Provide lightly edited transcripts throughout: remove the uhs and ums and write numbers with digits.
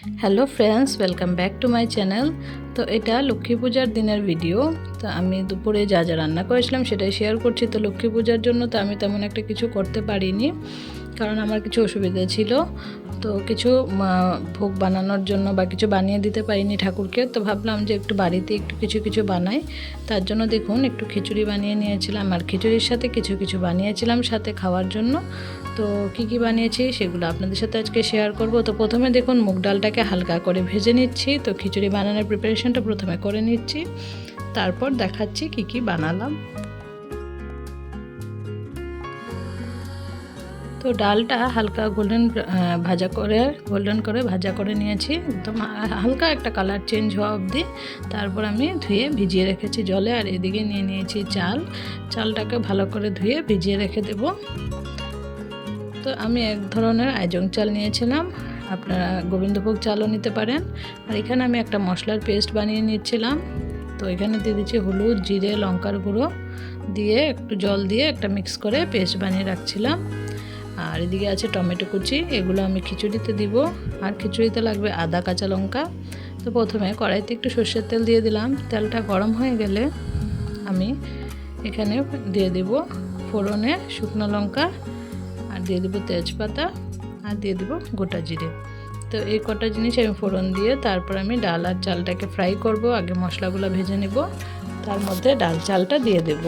Hello friends, welcome back to my channel. তো এটা লক্ষ্মী পূজার দিনের ভিডিও। তো আমি দুপুরে যা যা রান্না করেছিলাম সেটাই শেয়ার করছি। তো লক্ষ্মী পূজার জন্য তো আমি তেমন একটা কিছু করতে পারিনি, কারণ আমার কিছু অসুবিধা ছিল। তো কিছু ভোগ বানানোর জন্য বা কিছু বানিয়ে দিতে পারিনি ঠাকুরকে। তো ভাবলাম যে একটু বাড়িতে একটু কিছু বানাই। তার জন্য দেখুন একটু খিচুড়ি বানিয়ে নিয়েছিলাম, আর খিচুড়ির সাথে কিছু বানিয়েছিলাম সাথে খাওয়ার জন্য। তো কি বানিয়েছি সেগুলো আপনাদের সাথে আজকে শেয়ার করব। তো প্রথমে দেখুন মুগ ডালটাকে হালকা করে ভেজে নিচ্ছি। তো খিচুড়ি বানানোর প্রিপারেশনটা প্রথমে করে নিচ্ছি, তারপর দেখাচ্ছি কি বানালাম। তো ডালটা হালকা গোল্ডেন করে ভাজা করে নিয়েছি, একদম হালকা একটা কালার চেঞ্জ হওয়া অবধি। তারপর আমি ধুয়ে ভিজিয়ে রেখেছি জলে। আর এদিকে নিয়ে নিয়েছি চালটাকে ভালো করে ধুয়ে ভিজিয়ে রেখে দেব। তো আমি এক ধরনের আইজং চাল নিয়েছিলাম, আপনারা গোবিন্দভোগ চালও নিতে পারেন। আর এখানে আমি একটা মশলার পেস্ট বানিয়ে নিচ্ছিলাম। তো এখানে দিয়ে দিচ্ছি হলুদ, জিরে, লঙ্কার গুঁড়ো দিয়ে একটু জল দিয়ে একটা মিক্স করে পেস্ট বানিয়ে রাখছিলাম। আর এদিকে আছে টমেটো কুচি, এগুলো আমি খিচুড়িতে দিব। আর খিচুড়িতে লাগবে আদা, কাঁচা লঙ্কা। তো প্রথমে কড়াইতে একটু সর্ষের তেল দিয়ে দিলাম। তেলটা গরম হয়ে গেলে আমি এখানে দিয়ে দিব ফোড়নে শুকনো লঙ্কা, আর দিয়ে দেবো তেজপাতা, আর দিয়ে দেবো গোটা জিরে। তো এই কটা জিনিস আমি ফোড়ন দিয়ে তারপর আমি ডাল আর চালটাকে ফ্রাই করব। আগে মশলাগুলো ভেজে নেব, তার মধ্যে ডাল চালটা দিয়ে দেব।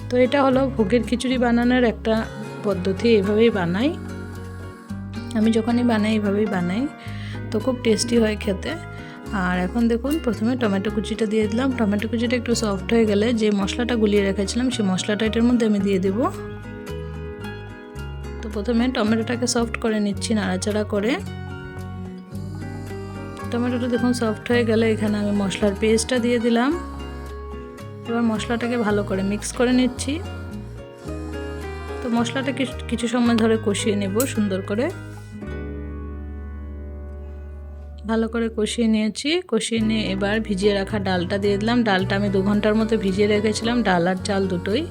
তো এটা হলো ভোগের খিচুড়ি বানানোর একটা পদ্ধতি, এইভাবেই বানাই আমি। যখনই বানাই এইভাবেই বানাই, তো খুব টেস্টি হয় খেতে। আর এখন দেখুন প্রথমে টমেটো কুচিটা দিয়ে দিলাম। টমেটো কুচিটা একটু সফট হয়ে গেলে যে মশলাটা গুলিয়ে রেখেছিলাম সেই মশলাটা এটার মধ্যে আমি দিয়ে দেবো। তো প্রথমে টমেটোটাকে সফট করে নিচ্ছি নাড়াচাড়া করে। টমেটোটা দেখুন সফট হয়ে গেলে এখানে আমি মশলার পেস্টটা দিয়ে দিলাম। এবার মশলাটাকে ভালো করে মিক্স করে নিচ্ছি। তো মশলাটা কিছু সময় ধরে কষিয়ে নেব সুন্দর করে। ভালো করে কষিয়ে নিয়েছি। কষিয়ে নিয়ে এবার ভিজিয়ে রাখা ডালটা দিয়ে দিলাম। ডালটা আমি 2 ঘন্টার মতো ভিজিয়ে রেখেছিলাম। ডাল আর চাল দুটোই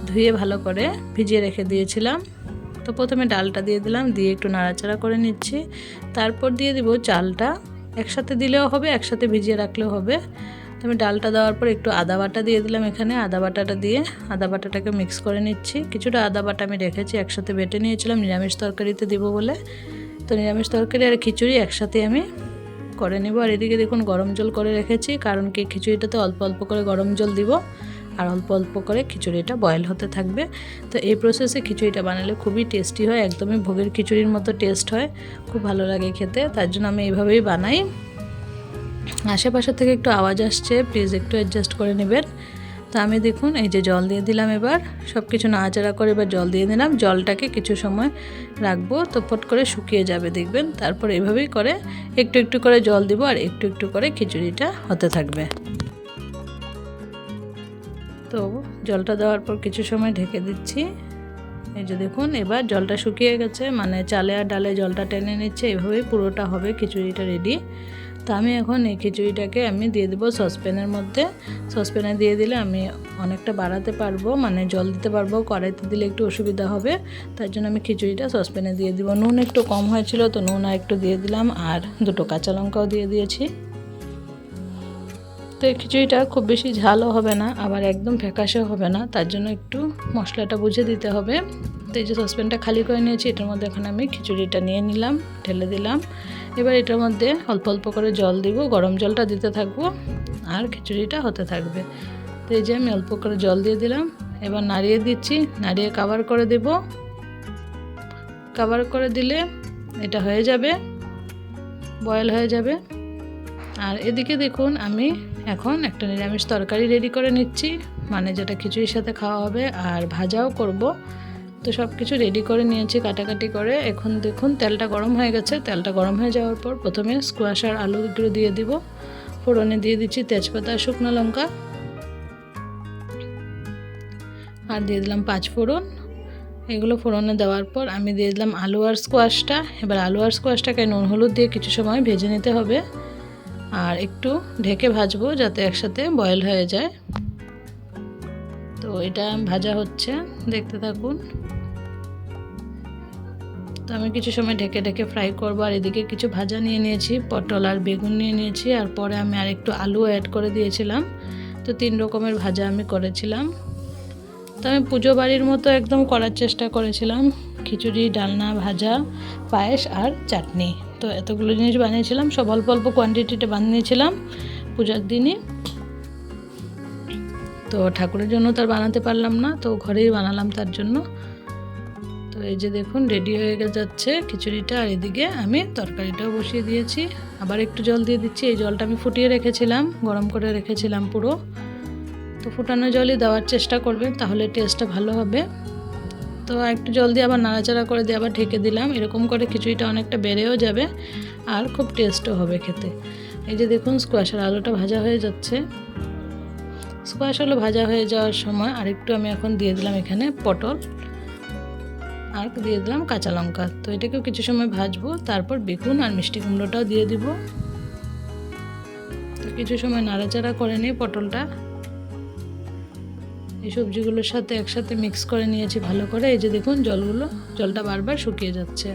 ধুয়ে ভালো করে ভিজিয়ে রেখে দিয়েছিলাম। তো প্রথমে ডালটা দিয়ে দিলাম, দিয়ে একটু নাড়াচাড়া করে নিচ্ছি। তারপর দিয়ে দিব চালটা। একসাথে দিলেও হবে, একসাথে ভিজিয়ে রাখলেও হবে। তো আমি ডালটা দেওয়ার পর একটু আদা বাটা দিয়ে দিলাম। এখানে আদা বাটাটা দিয়ে আদা বাটাটাকে মিক্স করে নিচ্ছি। কিছুটা আদা বাটা আমি রেখেছি, একসাথে বেটে নিয়েছিলাম নিরামিষ তরকারিতে দিব বলে। তো নিরামিষ তরকারি আর খিচুড়ি একসাথে আমি করে নেব। আর এদিকে দেখুন গরম জল করে রেখেছি, কারণ কি খিচুড়িটাতে অল্প অল্প করে গরম জল দিব, আর অল্প অল্প করে খিচুড়িটা বয়েল হতে থাকবে। তো এই প্রসেসে খিচুড়িটা বানালে খুবই টেস্টি হয়, একদমই ভোগের খিচুড়ির মতো টেস্ট হয়, খুব ভালো লাগে খেতে। তার জন্য আমি এইভাবেই বানাই। আশেপাশে থেকে একটু আওয়াজ আসছে, প্লিজ একটু অ্যাডজাস্ট করে নেবেন। তো আমি দেখুন এই যে জল দিয়ে দিলাম। এবার সব কিছু নাড়াচাড়া করে এবার জল দিয়ে দিলাম। জলটাকে কিছু সময় রাখবো, তো ফট করে শুকিয়ে যাবে দেখবেন। তারপর এইভাবেই করে একটু করে জল দিব, আর একটু করে খিচুড়িটা হতে থাকবে। তো জলটা দেওয়ার পর কিছু সময় ঢেকে দিচ্ছি। এই যে দেখুন এবার জলটা শুকিয়ে গেছে, মানে চালে আর ডালে জলটা টেনে নিচ্ছে। এভাবেই পুরোটা হবে খিচুড়িটা রেডি। তো আমি এখন এই খিচুড়িটাকে আমি দিয়ে দেবো সসপ্যানের মধ্যে। সসপ্যানে দিয়ে দিলে আমি অনেকটা বাড়াতে পারবো, মানে জল দিতে পারবো। কড়াইতে দিলে একটু অসুবিধা হবে, তার জন্য আমি খিচুড়িটা সসপ্যানে দিয়ে দিব। নুন একটু কম হয়েছিল, তো নুন আর একটু দিয়ে দিলাম, আর 2টো কাঁচা লঙ্কাও দিয়ে দিয়েছি। তো এই খিচুড়িটা খুব বেশি ঝালও হবে না, আবার একদম ফ্যাকাশেও হবে না, তার জন্য একটু মশলাটা বুঝে দিতে হবে। তো এই যে সসপ্যানটা খালি করে নিয়েছি, এটার মধ্যে এখন আমি খিচুড়িটা নিয়ে নিলাম, ঢেলে দিলাম। এবার এটার মধ্যে অল্প অল্প করে জল দিব, গরম জলটা দিতে থাকবো, আর খিচুড়িটা হতে থাকবে। তো এই যে আমি অল্প করে জল দিয়ে দিলাম। এবার নাড়িয়ে দিচ্ছি, নাড়িয়ে কভার করে দেব। কভার করে দিলে এটা হয়ে যাবে, বয়েল হয়ে যাবে। আর এদিকে দেখুন আমি এখন একটা নিরামিষ তরকারি রেডি করে নিচ্ছি, মানে যেটা খিচুড়ির সাথে খাওয়া হবে, আর ভাজাও করব। তো সব কিছু রেডি করে নিয়েছি কাটাকাটি করে। এখন দেখুন তেলটা গরম হয়ে গেছে। তেলটা গরম হয়ে যাওয়ার পর প্রথমে স্কোয়াশ আর আলুগুলো দিয়ে দিব। ফোড়নে দিয়ে দিচ্ছি তেজপাতা, শুকনো লঙ্কা, আর দিয়ে দিলাম 5 ফোড়ন। এগুলো ফোড়নে দেওয়ার পর আমি দিয়ে দিলাম আলু আর স্কোয়াশটা। এবার আলু আর স্কোয়াশটাকে নুন হলুদ দিয়ে কিছু সময় ভেজে নিতে হবে, আর একটু ঢেকে ভাজবো যাতে একসাথে বয়েল হয়ে যায়। তো এটা ভাজা হচ্ছে, দেখতে থাকুন। তো আমি কিছু সময় ঢেকে ঢেকে ফ্রাই করবো। আর এদিকে কিছু ভাজা নিয়ে নিয়েছি, পটল আর বেগুন নিয়ে নিয়েছি, আর পরে আমি আরেকটু আলু অ্যাড করে দিয়েছিলাম। তো 3 রকমের ভাজা আমি করেছিলাম। তো আমি পুজো বাড়ির মতো একদম করার চেষ্টা করেছিলাম, খিচুড়ি, ডালনা, ভাজা, পায়েস আর চাটনি। তো এতগুলো জিনিস বানিয়েছিলাম, সব অল্প অল্প কোয়ান্টিটিতে বানিয়েছিলাম পূজার দিনই। তো ঠাকুরের জন্য তার বানাতে পারলাম না, তো ঘরেই বানালাম তার জন্য। তো এই যে দেখুন রেডি হয়ে যাচ্ছে খিচুড়িটা। আর এদিকে আমি তরকারিটাও বসিয়ে দিয়েছি, আবার একটু জল দিয়ে দিচ্ছি। এই জলটা আমি ফুটিয়ে রেখেছিলাম, গরম করে রেখেছিলাম পুরো। তো ফুটানো জলই দেওয়ার চেষ্টা করবেন, তাহলে টেস্টটা ভালো হবে। তো একটু জল দিয়ে আবার নাড়াচাড়া করে দিয়ে আবার ঢেকে দিলাম। এরকম করে খিচুড়িটা অনেকটা বেড়েও যাবে আর খুব টেস্টও হবে খেতে। এই যে দেখুন স্কোয়াশের আলুটা ভাজা হয়ে যাচ্ছে। স্কোয়াশ আলু ভাজা হয়ে যাওয়ার সময় আরেকটু আমি এখন দিয়ে দিলাম এখানে পটল, আর দিয়ে দিলাম কাঁচা লঙ্কা। তো এটাকেও কিছু সময় ভাজবো, তারপর বেগুন আর মিষ্টি কুমড়োটাও দিয়ে দিব। তো কিছু সময় নাড়াচাড়া করে নিই পটলটা। এই সবজিগুলোর সাথে একসাথে মিক্স করে নিয়েছি ভালো করে। এই যে দেখুন জলটা বারবার শুকিয়ে যাচ্ছে।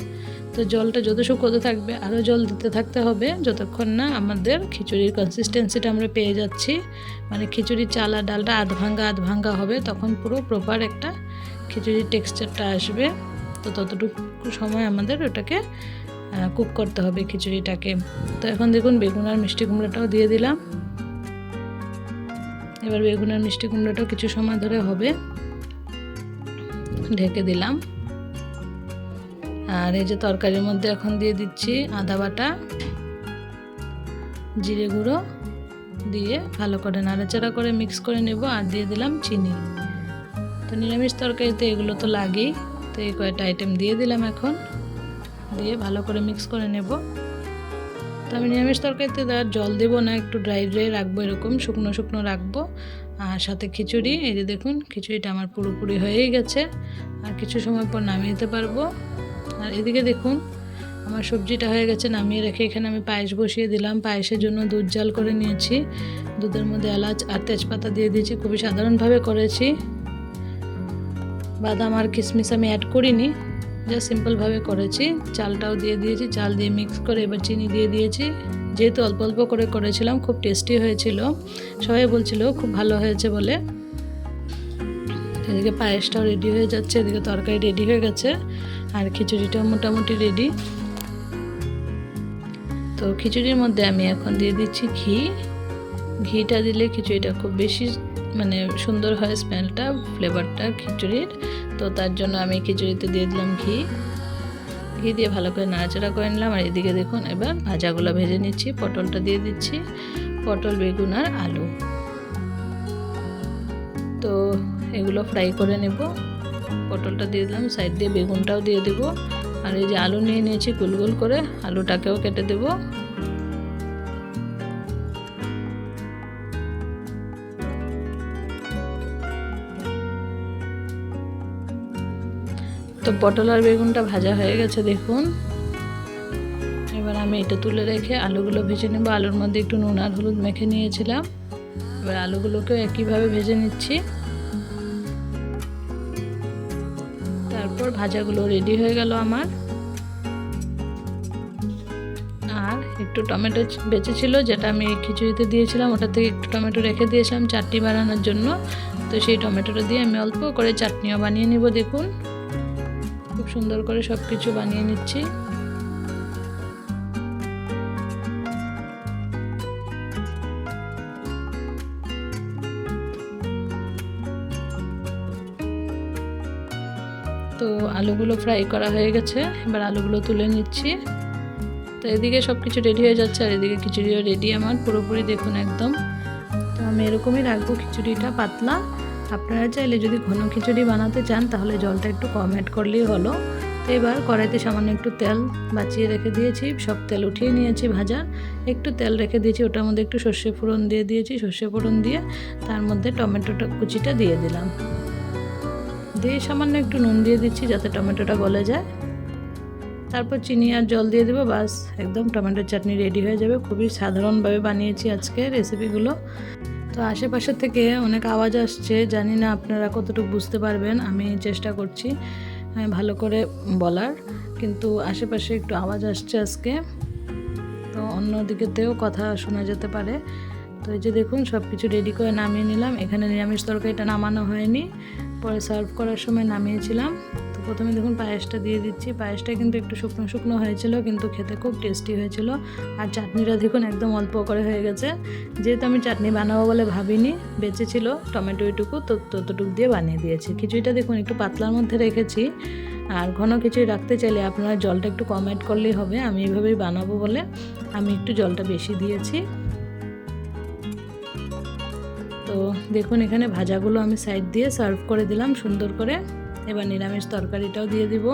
তো জলটা যত শুকোতে থাকবে আরও জল দিতে থাকতে হবে, যতক্ষণ না আমাদের খিচুড়ির কনসিস্টেন্সিটা আমরা পেয়ে যাচ্ছি। মানে খিচুড়ির চাল আর ডালটা আধ ভাঙ্গা হবে, তখন পুরো প্রপার একটা খিচুড়ির টেক্সচারটা আসবে। তো ততটুকু সময় আমাদের ওটাকে কুক করতে হবে খিচুড়িটাকে। তো এখন দেখুন বেগুন আর মিষ্টি কুমড়োটাও দিয়ে দিলাম। এবার বেগুন আর মিষ্টি কুমড়োটাও কিছু সময় ধরে হবে, ঢেকে দিলাম। আর এই যে তরকারির মধ্যে এখন দিয়ে দিচ্ছি আদা বাটা, জিরে গুঁড়ো দিয়ে ভালো করে নাড়াচাড়া করে মিক্স করে নেব। আর দিয়ে দিলাম চিনি। তো নিরামিষ তরকারিতে এগুলো তো লাগেই, তো এই কয়েকটা আইটেম দিয়ে দিলাম এখন, দিয়ে ভালো করে মিক্স করে নেব। তো আমি নিরামিষ তরকারিতে আর জল দেবো না, একটু ড্রাই রাখবো, এরকম শুকনো শুকনো রাখবো। আর সাথে খিচুড়ি, এই যে দেখুন খিচুড়িটা আমার পুরোপুরি হয়েই গেছে, আর কিছু সময় পর নামিয়ে দিতে পারবো। আর এদিকে দেখুন আমার সবজিটা হয়ে গেছে, নামিয়ে রেখে এখানে আমি পায়েস বসিয়ে দিলাম। পায়েসের জন্য দুধ জাল করে নিয়েছি, দুধের মধ্যে এলাচ আর তেজপাতা দিয়ে দিয়েছি, খুবই সাধারণভাবে করেছি। বাদাম আর কিশমিশ আমি অ্যাড করিনি, যা সিম্পলভাবে করেছি। চালটাও দিয়ে দিয়েছি, চাল দিয়ে মিক্স করে এবার চিনি দিয়ে দিয়েছি। যেহেতু অল্প অল্প করে করেছিলাম, খুব টেস্টি হয়েছিল, সবাই বলছিল খুব ভালো হয়েছে বলে। এদিকে পায়েসটাও রেডি হয়ে যাচ্ছে, এদিকে তরকারি রেডি হয়ে গেছে, আর খিচুড়িটাও মোটামুটি রেডি। তো খিচুড়ির মধ্যে আমি এখন দিয়ে দিচ্ছি ঘি। ঘিটা দিলে খিচুড়িটা খুব বেশি মানে সুন্দর হয়, স্মেলটা, ফ্লেভারটা খিচুড়ির। তো তার জন্য আমি খিচুড়িতে দিয়ে দিলাম ঘি। ঘি দিয়ে ভালো করে নাড়াচাড়া করে নিলাম। আর এদিকে দেখুন এবার ভাজাগুলো ভেজে নিচ্ছি। পটলটা দিয়ে দিচ্ছি, পটল, বেগুন আর আলু। তো এগুলো ফ্রাই করে নেব। পটলটা দিয়ে দিলাম, সাইড দিয়ে বেগুনটাও দিয়ে দেবো। আর এই যে আলু নিয়ে নিয়েছি গোল গোল করে, আলুটাকেও কেটে দেবো। তো পটল আর বেগুনটা ভাজা হয়ে গেছে দেখুন। এবার আমি এটা তুলে রেখে আলুগুলো ভেজে নেব। আলুর মধ্যে একটু নুন আর হলুদ মেখে নিয়েছিলাম, এবার আলুগুলোকেও একইভাবে ভেজে নিচ্ছি। তারপর ভাজাগুলো রেডি হয়ে গেল আমার। আর একটু টমেটো বেঁচেছিল, যেটা আমি খিচুড়িতে দিয়েছিলাম, ওটা থেকে একটু টমেটো রেখে দিয়েছিলাম চাটনি বানানোর জন্য। তো সেই টমেটোটা দিয়ে আমি অল্প করে চাটনিও বানিয়ে নিব। দেখুন খুব সুন্দর করে সব কিছু বানিয়ে নিচ্ছি। তো আলুগুলো ফ্রাই করা হয়ে গেছে, এবার আলুগুলো তুলে নিচ্ছি। তো এদিকে সব কিছু রেডি হয়ে যাচ্ছে, আর এদিকে খিচুড়িও রেডি আমার পুরোপুরি, দেখুন একদম। তো আমি এরকমই রাখবো খিচুড়িটা, পাতলা। আপনারা চাইলে যদি ঘন খিচুড়ি বানাতে চান তাহলে জলটা একটু কম অ্যাড করলেই হলো। তো এবার কড়াইতে সামান্য একটু তেল বাঁচিয়ে রেখে দিয়েছি, সব তেল উঠিয়ে নিয়েছি ভাজা। একটু তেল রেখে দিয়েছি, ওটার মধ্যে একটু সর্ষে ফোড়ন দিয়ে দিয়েছি। সর্ষে ফোড়ন দিয়ে তার মধ্যে টমেটোটা কুচিটা দিয়ে দিলাম, দিয়ে সামান্য একটু নুন দিয়ে দিচ্ছি যাতে টমেটোটা গলে যায়। তারপর চিনি আর জল দিয়ে দেবো, বাস একদম টমেটোর চাটনি রেডি হয়ে যাবে। খুবই সাধারণভাবে বানিয়েছি আজকে রেসিপিগুলো। তো আশেপাশের থেকে অনেক আওয়াজ আসছে, জানি না আপনারা কতটুকু বুঝতে পারবেন। আমি চেষ্টা করছি ভালো করে বলার। কিন্তু আশেপাশে একটু আওয়াজ আসছে আজকে, তো অন্যদিকেতেও কথা শোনা যেতে পারে। তো এই যে দেখুন সব কিছু রেডি করে নামিয়ে নিলাম। এখানে নিরামিষ তরকারিটা নামানো হয়নি, পরে সার্ভ করার সময় নামিয়েছিলাম। তো প্রথমে দেখুন পায়েসটা দিয়ে দিচ্ছি। পায়েসটা কিন্তু একটু শুকনো শুকনো হয়েছিল, কিন্তু খেতে খুব টেস্টি হয়েছিল। আর চাটনিটা দেখুন একদম অল্প করে হয়ে গেছে, যেহেতু আমি চাটনি বানাবো বলে ভাবিনি, বেঁচে ছিল টমেটো এটুকু, তো ততটুকু দিয়ে বানিয়ে দিয়েছি। খিচুড়িটা দেখুন একটু পাতলার মধ্যে রেখেছি। আর ঘন খিচুড়ি রাখতে চাইলে আপনারা জলটা একটু কম অ্যাড করলেই হবে। আমি এইভাবেই বানাবো বলে আমি একটু জলটা বেশি দিয়েছি। তো দেখুন এখানে ভাজাগুলো আমি সাইড দিয়ে সার্ভ করে দিলাম সুন্দর করে। এবার নিরামিষ তরকারিটাও দিয়ে দিব।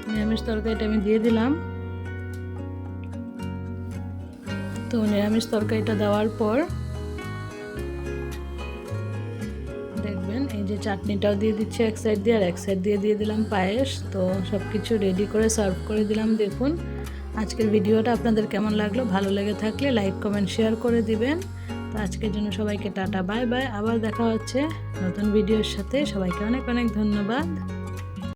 নিরামিষ তরকারিটা আমি দিয়ে দিলাম। তো নিরামিষ তরকারিটা দেওয়ার পর দেখবেন এই যে চাটনিটাও দিয়ে দিচ্ছি এক সাইড দিয়ে, আর এক সাইড দিয়ে দিয়ে দিলাম পায়েস। তো সব কিছু রেডি করে সার্ভ করে দিলাম। দেখুন আজকের ভিডিওটা আপনাদের কেমন লাগলো, ভালো লেগে থাকলে লাইক কমেন্ট শেয়ার করে দিবেন। তো আজকের জন্য সবাইকে টাটা বাই বাই, আবার দেখা হচ্ছে নতুন ভিডিওর সাথে। সবাইকে অনেক অনেক ধন্যবাদ।